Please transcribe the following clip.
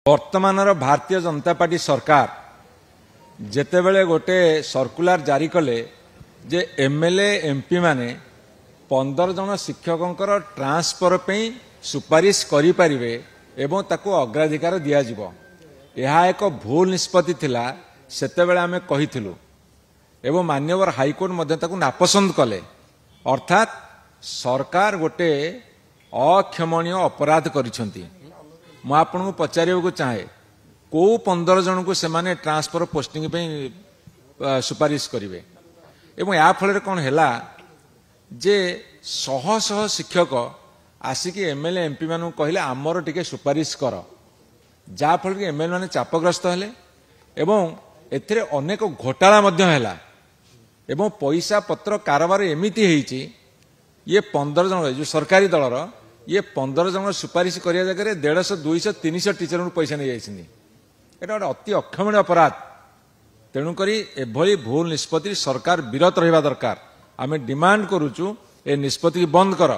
वर्तमान भारतीय जनता पार्टी सरकार जेतेबेले गोटे सर्कुलर जारी कले जे एमएलए एमपी माने 15 जन शिक्षकों ट्रांसफर पे सुपारिश करें एवं ताको अग्राधिकार दिज्व यह एक भूल निष्पत्ति थिला सेतेबेले आमे कहिथिलु एवं मान्यवर हाईकोर्ट मध्य ताको नापसंद कले अर्थात सरकार गोटे अक्षमणीय अपराध करिसंती। मु आपनको पचारिବାକୁ चाहे को 15 जन को सेमाने ट्रांसफर पोस्टिंग पे सुपारिश करेंगे एवं या फल कौन है जे शह शह शिक्षक आसिक एमएलए एमपी मान कहले आमर टिके सुपारिश कर जाफल कि एमएलए माने चापग्रस्त हेले एवं एथिरे अनेक घोटाला मध्य हैला एवं पैसा पत्र कारबार एमिति हेची ये 15 जन जो सरकारी दलर ये 15 जन सुपारिश करिया जगह 150 200 300 टीचर पैसा नहीं जाइछिनी एटा गोटे अति अक्षमणीय अपराध। तेणुकरी एभली भूल निष्पत्ति सरकार विरत रहिबा दरकार। आमे डिमांड करूचु ए निष्पत्ति बंद कर।